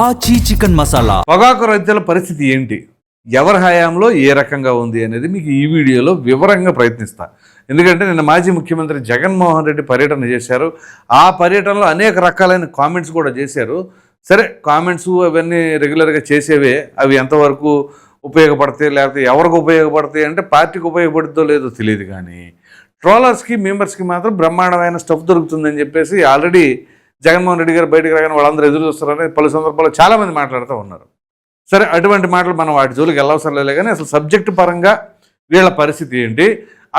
ఆచి చికెన్ మసాలా. పొగాకు రైతుల పరిస్థితి ఏంటి, ఎవరి హయాంలో ఏ రకంగా ఉంది అనేది మీకు ఈ వీడియోలో వివరంగా ప్రయత్నిస్తా. ఎందుకంటే నిన్న మాజీ ముఖ్యమంత్రి జగన్మోహన్ రెడ్డి పర్యటన చేశారు. ఆ పర్యటనలో అనేక రకాలైన కామెంట్స్ కూడా చేశారు. సరే, కామెంట్స్ అవన్నీ రెగ్యులర్గా చేసేవే, అవి ఎంతవరకు ఉపయోగపడతాయి లేకపోతే ఎవరికి ఉపయోగపడతాయి అంటే పార్టీకి ఉపయోగపడుతుందో లేదో తెలియదు, కానీ ట్రోలర్స్కి మెంబర్స్కి మాత్రం బ్రహ్మాండమైన స్టఫ్ దొరుకుతుందని చెప్పేసి ఆల్రెడీ జగన్మోహన్ రెడ్డి గారు బయటకు రాగానే వాళ్ళందరూ ఎదురు చూస్తారని పలు సందర్భాల్లో చాలామంది మాట్లాడుతూ ఉన్నారు. సరే, అటువంటి మాటలు మనం వాటి జోలికి వెళ్ళవసరం లేదు, కానీ అసలు సబ్జెక్టు పరంగా వీళ్ళ పరిస్థితి ఏంటి,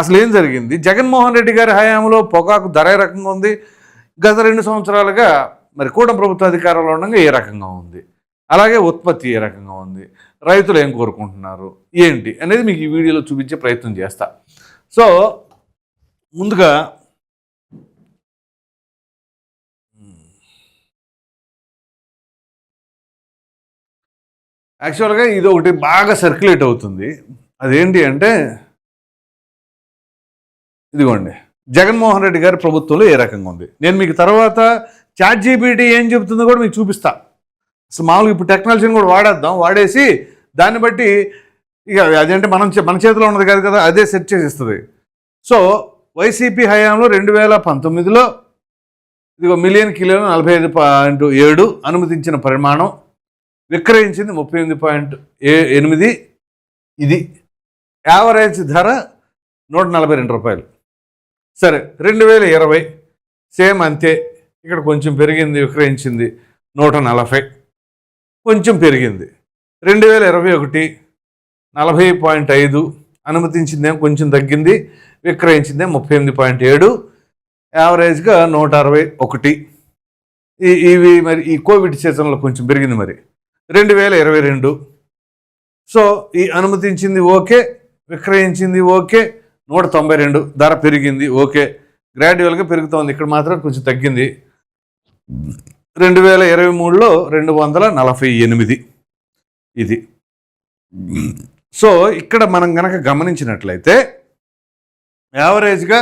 అసలు ఏం జరిగింది, జగన్మోహన్ రెడ్డి గారి హయాంలో పొగాకు ధర ఏ రకంగా ఉంది, గత 2 సంవత్సరాలుగా మరి కూటమి ప్రభుత్వ అధికారంలో ఉండగా ఏ రకంగా ఉంది, అలాగే ఉత్పత్తి ఏ రకంగా ఉంది, రైతులు ఏం కోరుకుంటున్నారు ఏంటి అనేది మీకు ఈ వీడియోలో చూపించే ప్రయత్నం చేస్తా. సో ముందుగా యాక్చువల్గా ఇది ఒకటి బాగా సర్క్యులేట్ అవుతుంది. అదేంటి అంటే ఇదిగోండి, జగన్మోహన్ రెడ్డి గారి ప్రభుత్వంలో ఏ రకంగా ఉంది. నేను మీకు తర్వాత ChatGPT ఏం చెబుతుందో కూడా మీకు చూపిస్తా. అసలు మామూలుగా ఇప్పుడు టెక్నాలజీని కూడా వాడేద్దాం, వాడేసి దాన్ని బట్టి ఇక అదేంటే మన చేతిలో ఉన్నది కాదు కదా, అదే సెట్ చేసి ఇస్తుంది. సో వైసీపీ హయాంలో 2019లో ఇదిగో మిలియన్ కిలోలు 45.7 అనుమతించిన పరిమాణం, విక్రయించింది 38.8. ఇది యావరేజ్ ధర 142 రూపాయలు. సరే, 2020 సేమ్ అంతే, ఇక్కడ కొంచెం పెరిగింది, విక్రయించింది 140, కొంచెం పెరిగింది. 2021 40.5 అనుమతించిందేమో కొంచెం తగ్గింది, విక్రయించిందేమో 38.7, యావరేజ్గా 161. ఇవి మరి ఈ కోవిడ్ సీజన్లో కొంచెం పెరిగింది. మరి 2022 సో ఈ అనుమతించింది ఓకే, విక్రయించింది ఓకే, 192 ధర పెరిగింది ఓకే, గ్రాడ్యువల్గా పెరుగుతోంది, ఇక్కడ మాత్రం కొంచెం తగ్గింది. 2023లో 248 ఇది. సో ఇక్కడ మనం కనుక గమనించినట్లయితే యావరేజ్గా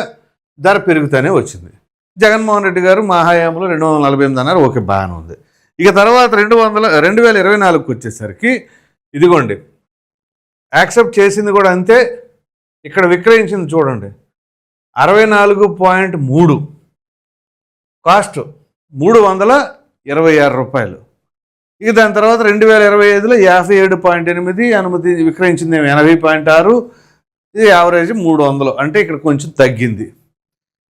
ధర పెరుగుతూనే వచ్చింది. జగన్మోహన్ రెడ్డి గారు మా హయాంలో 248 అన్నారు, ఓకే బాగానే ఉంది. ఇక తర్వాత 2024కి వచ్చేసరికి ఇదిగోండి, యాక్సెప్ట్ చేసింది కూడా అంతే, ఇక్కడ విక్రయించింది చూడండి 64.3, కాస్ట్ 326 రూపాయలు. ఇక దాని తర్వాత 2025లో 57.8 అనుమతి, విక్రయించింది 80.6, ఇది యావరేజ్ 300, అంటే ఇక్కడ కొంచెం తగ్గింది.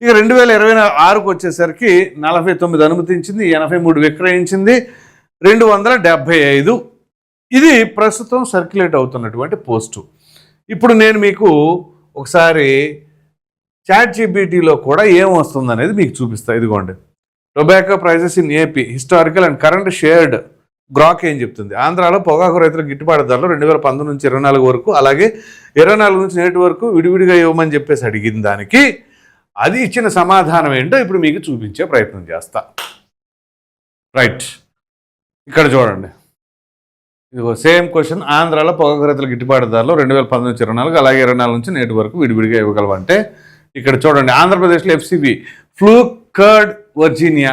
ఇక 2026కు వచ్చేసరికి 49 అనుమతించింది, 83 విక్రయించింది, 275. ఇది ప్రస్తుతం సర్క్యులేట్ అవుతున్నటువంటి పోస్టు. ఇప్పుడు నేను మీకు ఒకసారి ChatGPTలో కూడా ఏం వస్తుంది అనేది మీకు చూపిస్తాను. ఇదిగోండి, tobacco prices in AP historical and current shared Grok ఏం చెప్తుంది. ఆంధ్రాలో పొగాకు రైతులకు గిట్టుబాటు ధరలు 2019 నుంచి 24 వరకు, అలాగే 24 నుంచి నేటి వరకు విడివిడిగా ఇవ్వమని చెప్పేసి అడిగిన దానికి అది ఇచ్చిన సమాధానం ఏంటో ఇప్పుడు మీకు చూపించే ప్రయత్నం చేస్తా. రైట్, ఇక్కడ చూడండి, ఇదిగో సేమ్ క్వశ్చన్, ఆంధ్రాలో పొగాకు రైతులకు గిట్టుబాటు ధరలు 2019 నుంచి 24, అలాగే 24 నుంచి నేటి వరకు విడివిడిగా ఇవ్వగలవంటే ఇక్కడ చూడండి, ఆంధ్రప్రదేశ్లో FCB ఫ్లూ కర్డ్ వర్జీనియా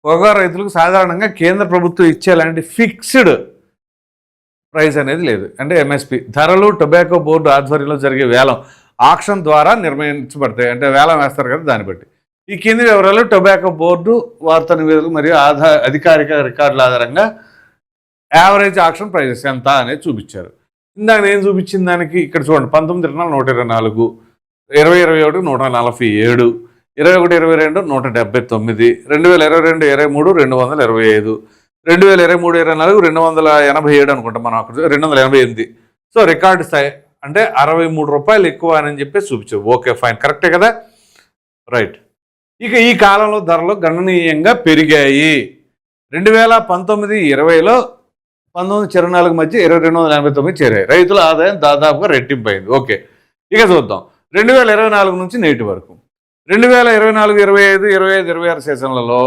పొగాకు రైతులకు సాధారణంగా కేంద్ర ప్రభుత్వం ఇచ్చేలాంటి ఫిక్స్డ్ ప్రైస్ అనేది లేదు, అంటే MSP ధరలు టొబాకో బోర్డు ఆధ్వర్యంలో జరిగే వేలం ఆక్షన్ ద్వారా నిర్ణయించబడతాయి, అంటే వేలం వేస్తారు కదా దాన్ని బట్టి. ఈ కింది వివరాలు టొబాకో బోర్డు వార్తా నివేదికలు మరియు అధికారిక రికార్డుల ఆధారంగా యావరేజ్ ఆక్షన్ ప్రైజెస్ ఎంత అనేది చూపించారు. ఇందాక నేను చూపించిన దానికి ఇక్కడ చూడండి, 19 124, 2021 147, 21-22 179, 2022-23 225, 2023-24 287 అనుకుంటాం మనం, అక్కడ 288. సో రికార్డు స్థాయి, అంటే 63 రూపాయలు ఎక్కువ అని చెప్పేసి చూపించారు. ఓకే ఫైన్, కరెక్టే కదా. రైట్, ఇక ఈ కాలంలో ధరలు గణనీయంగా పెరిగాయి. 2019-20లో 19-24 మధ్య 2289 చేరాయి. రైతుల ఆదాయం దాదాపుగా రెట్టింపైంది. ఓకే, ఇక చూద్దాం 2024 నుంచి నేటి వరకు. 2024-25, 25-26 సీజన్లలో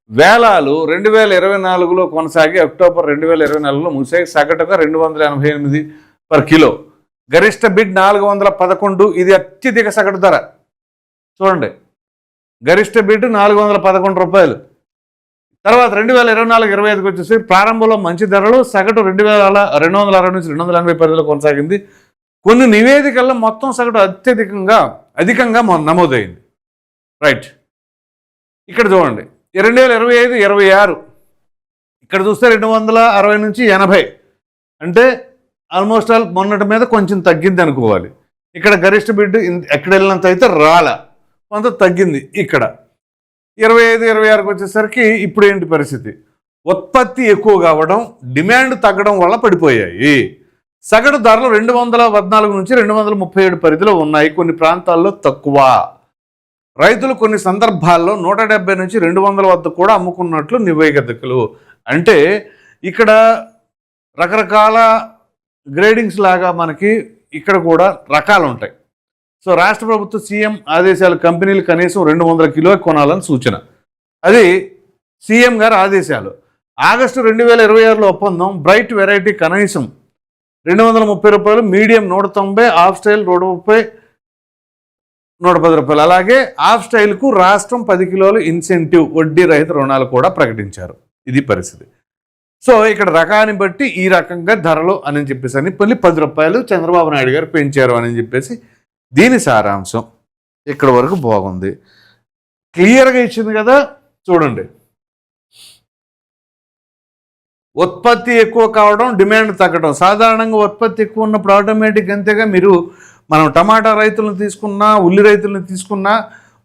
వేలాలు 2024లో కొనసాగి అక్టోబర్ 2024లో ముగిసాయి. సగటుగా 288 పర్ కిలో, గరిష్ట బిడ్ 411. ఇది అత్యధిక సగటు ధర చూడండి, గరిష్ట బిడ్ 411 రూపాయలు. తర్వాత 2024-25కి వచ్చేసి ప్రారంభంలో మంచి ధరలు, సగటు 2,260 నుంచి 280 పరిధిలో కొనసాగింది. కొన్ని నివేదికల్లో మొత్తం సగటు అధికంగా నమోదైంది. రైట్, ఇక్కడ చూడండి 2025-26 ఇక్కడ చూస్తే 260 నుంచి 80, అంటే ఆల్మోస్ట్ ఆల్ మొన్నటి మీద కొంచెం తగ్గింది అనుకోవాలి. ఇక్కడ గరిష్ట బిడ్ ఎక్కడ వెళ్ళినంత అయితే కొంత తగ్గింది. ఇక్కడ 25-26కి వచ్చేసరికి ఇప్పుడు ఏంటి పరిస్థితి? ఉత్పత్తి ఎక్కువ కావడం, డిమాండ్ తగ్గడం వల్ల పడిపోయాయి. సగటు ధరలు 214 నుంచి 237 పరిధిలో ఉన్నాయి. కొన్ని ప్రాంతాల్లో తక్కువ. రైతులు కొన్ని సందర్భాల్లో 170 నుంచి 200 వద్ద కూడా అమ్ముకున్నట్లు నివేదికలు. అంటే ఇక్కడ రకరకాల గ్రేడింగ్స్ లాగా మనకి ఇక్కడ కూడా రకాలు ఉంటాయి. సో రాష్ట్ర ప్రభుత్వ సీఎం ఆదేశాలు కంపెనీలు కనీసం 200 కిలో కొనాలని సూచన. అది సీఎం గారి ఆదేశాలు. ఆగస్టు 2026లో ఒప్పందం. బ్రైట్ వెరైటీ కనీసం 230 రూపాయలు, మీడియం 190, ఆఫ్ స్టైల్ 130, 110 రూపాయలు. అలాగే ఆఫ్ స్టైల్కు రాష్ట్రం 10 కిలోలు ఇన్సెంటివ్, వడ్డీ రహిత రుణాలు కూడా ప్రకటించారు. ఇది పరిస్థితి. సో ఇక్కడ రకాన్ని బట్టి ఈ రకంగా ధరలు అని చెప్పేసి అని 10 రూపాయలు చంద్రబాబు నాయుడు గారు పెంచారు అని చెప్పేసి దీని సారాంశం. ఇక్కడ వరకు బాగుంది, క్లియర్గా ఇచ్చింది కదా. చూడండి, ఉత్పత్తి ఎక్కువ కావడం, డిమాండ్ తగ్గడం. సాధారణంగా ఉత్పత్తి ఎక్కువ ఉన్నప్పుడు ఆటోమేటిక్ అంతేగా. మనం టమాటా రైతులను తీసుకున్నా, ఉల్లి రైతులను తీసుకున్నా,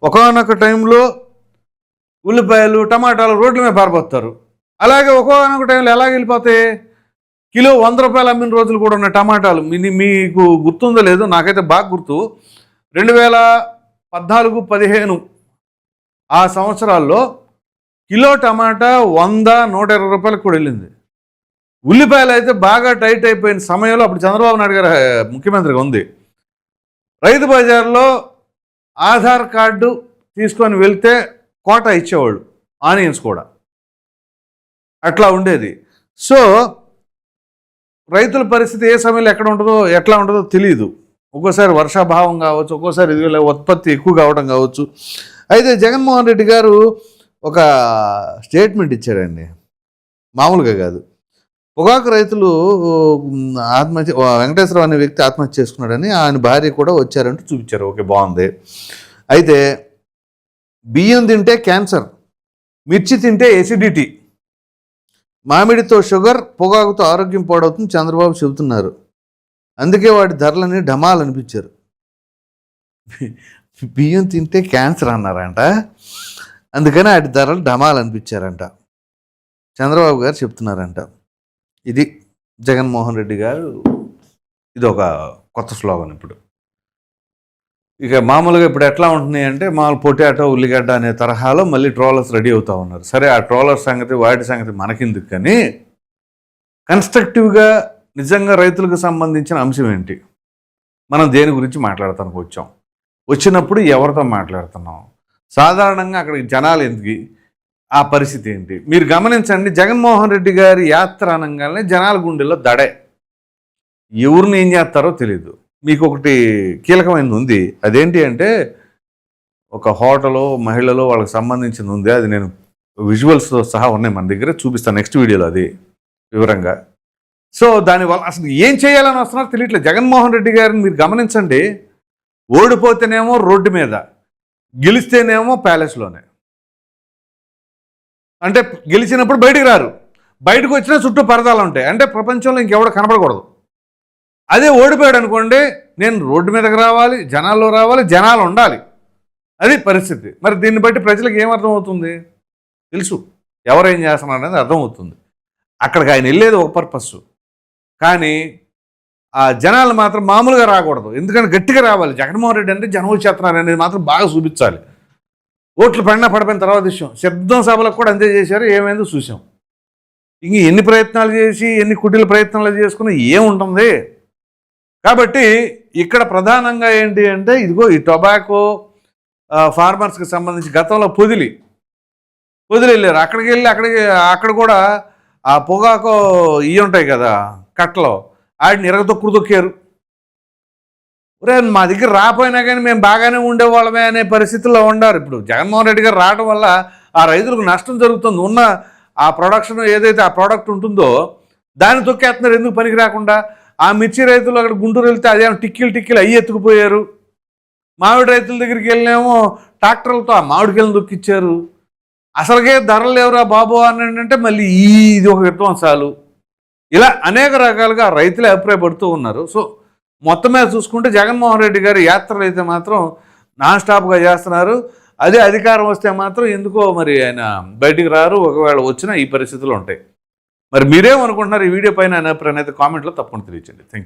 ఒకానొక టైంలో ఉల్లిపాయలు టమాటాలు రోడ్ల మీద పారిపోతారు. అలాగే ఒక్కొక్క టైంలో ఎలాగ వెళ్ళిపోతాయి? కిలో 100 రూపాయలు అమ్మిన రోజులు కూడా ఉన్నాయి టమాటాలు. మీకు గుర్తుందో లేదో, నాకైతే బాగా గుర్తు. 2014-15 ఆ సంవత్సరాల్లో కిలో టమాటా 100-120 రూపాయలకు కూడా వెళ్ళింది. ఉల్లిపాయలు అయితే బాగా టైట్ అయిపోయిన సమయంలో అప్పుడు చంద్రబాబు నాయుడు గారు ముఖ్యమంత్రిగా ఉంది. రైతు బజార్లో ఆధార్ కార్డు తీసుకొని వెళ్తే కోటా ఇచ్చేవాళ్ళు, ఆనియన్స్ కూడా అట్లా ఉండేది. సో రైతుల పరిస్థితి ఏ సమయంలో ఎట్లా ఉంటుందో తెలియదు. ఒక్కోసారి వర్షాభావం కావచ్చు, ఒక్కోసారి ఇది ఉత్పత్తి ఎక్కువ కావడం కావచ్చు. అయితే జగన్మోహన్ రెడ్డి గారు ఒక స్టేట్మెంట్ ఇచ్చాడండి, మామూలుగా కాదు. పొగాకు రైతులు ఆత్మహత్య, వెంకటేశ్వరరావు అనే వ్యక్తి ఆత్మహత్య చేసుకున్నాడని ఆయన భార్య కూడా వచ్చారంటూ చూపించారు. ఓకే, బాగుంది. అయితే బియ్యం తింటే క్యాన్సర్, మిర్చి తింటే ఎసిడిటీ, మామిడితో షుగర్, పొగాకుతో ఆరోగ్యం పాడవుతుంది చంద్రబాబు చెబుతున్నారు. అందుకే వాటి ధరలని ఢమాలనిపించారు. బియ్యం తింటే క్యాన్సర్ అన్నారంట, అందుకని వాటి ధరలు ఢమాలనిపించారంట చంద్రబాబు గారు చెప్తున్నారంట. ఇది జగన్మోహన్ రెడ్డి గారు, ఇది ఒక కొత్త స్లోగన్. ఇప్పుడు ఇక మామూలుగా ఇప్పుడు ఎట్లా ఉంటున్నాయి అంటే, మామూలు పొటాటో, ఉల్లిగడ్డ అనే తరహాలో మళ్ళీ ట్రోలర్స్ రెడీ అవుతూ ఉన్నారు. సరే, ఆ ట్రోలర్ సంగతి, వాటి సంగతి మనకెందుకు, కానీ కన్స్ట్రక్టివ్గా నిజంగా రైతులకు సంబంధించిన అంశం ఏంటి, మనం దేని గురించి మాట్లాడతానికి వచ్చాం, వచ్చినప్పుడు ఎవరితో మాట్లాడుతున్నాం, సాధారణంగా అక్కడికి జనాలు ఎందుకు, ఆ పరిస్థితి ఏంటి మీరు గమనించండి. జగన్మోహన్ రెడ్డి గారి యాత్ర అనగానే జనాల గుండెల్లో దడే. ఎవరిని ఏం చేస్తారో తెలియదు. మీకు ఒకటి కీలకమైనది ఉంది. అదేంటి అంటే, ఒక హోటలు, మహిళలు, వాళ్ళకి సంబంధించింది ఉంది. అది నేను విజువల్స్తో సహా ఉన్నాయి మన దగ్గర, చూపిస్తాను నెక్స్ట్ వీడియోలో అది వివరంగా. సో దానివల్ల అసలు ఏం చేయాలని వస్తున్నారో తెలియట్లేదు. జగన్మోహన్ రెడ్డి గారిని మీరు గమనించండి. ఓడిపోతేనేమో రోడ్డు మీద, గెలిస్తేనేమో ప్యాలెస్లోనే. అంటే గెలిచినప్పుడు బయటికి రారు, బయటకు వచ్చినా చుట్టూ పరదాలు ఉంటాయి. అంటే ప్రపంచంలో ఇంకెవడ కనపడకూడదు. అదే ఓడిపోయాడు అనుకోండి, నేను రోడ్డు మీదకి రావాలి, జనాల్లో రావాలి, జనాలు ఉండాలి. అది పరిస్థితి. మరి దీన్ని బట్టి ప్రజలకు ఏమర్థమవుతుంది? తెలుసు ఎవరేం చేస్తున్నారు అనేది అర్థమవుతుంది. అక్కడికి ఆయన వెళ్ళేది ఒక పర్పస్, కానీ ఆ జనాలు మాత్రం మామూలుగా రాకూడదు. ఎందుకంటే గట్టిగా రావాలి. జగన్మోహన్ రెడ్డి అంటే జనం వచ్చేస్తున్నారు అనేది మాత్రం బాగా చూపించాలి. ఓట్లు పడిపోయిన తర్వాత విషయం. శబ్దం సభలకు కూడా అంతే చేశారు, ఏమైందో చూసాం. ఇంక ఎన్ని ప్రయత్నాలు చేసి, ఎన్ని కుటీల ప్రయత్నాలు చేసుకుని ఏముంటుంది. కాబట్టి ఇక్కడ ప్రధానంగా ఏంటి అంటే, ఇదిగో ఈ టొబాకో ఫార్మర్స్కి సంబంధించి గతంలో పొదిలి వెళ్ళారు. అక్కడ కూడా ఆ పొగాకు ఇవి ఉంటాయి కదా కట్టలో, వాటిని ఇరగతొక్కారు. మా దగ్గర రాపోయినా కానీ మేము బాగానే ఉండేవాళ్ళమే అనే పరిస్థితుల్లో ఉన్నారు. ఇప్పుడు జగన్మోహన్ రెడ్డి గారు రావడం వల్ల ఆ రైతులకు నష్టం జరుగుతుంది. ఉన్న ఆ ప్రొడక్షన్ ఏదైతే ఆ ప్రోడక్ట్ ఉంటుందో దాన్ని తొక్కేస్తున్నారు ఎందుకు పనికి రాకుండా. ఆ మిర్చి రైతులు అక్కడ గుంటూరు వెళ్తే అదేమో టిక్కీలు అయ్యి ఎత్తుకుపోయారు. మామిడి రైతుల దగ్గరికి వెళ్ళినేమో ట్రాక్టర్లతో ఆ మామిడికాయలను దొక్కిచ్చారు. అసలుకే ధరలు ఎవరా బాబు అని అంటే మళ్ళీ ఇది ఒక విధ్వంసాలు. ఇలా అనేక రకాలుగా రైతులే అభిప్రాయపడుతూ ఉన్నారు. సో మొత్తం మీద చూసుకుంటే జగన్మోహన్ రెడ్డి గారి యాత్రలు అయితే మాత్రం నాన్ స్టాప్గా చేస్తున్నారు. అదే అధికారం వస్తే మాత్రం ఎందుకో మరి ఆయన బయటికి రారు. ఒకవేళ వచ్చినా ఈ పరిస్థితులు ఉంటాయి. మరి మీరేమనుకుంటున్నారు ఈ వీడియో పైన అనే అభిప్రాయం అయితే కామెంట్లో తప్పకుండా తెలియజేయండి. Thank you.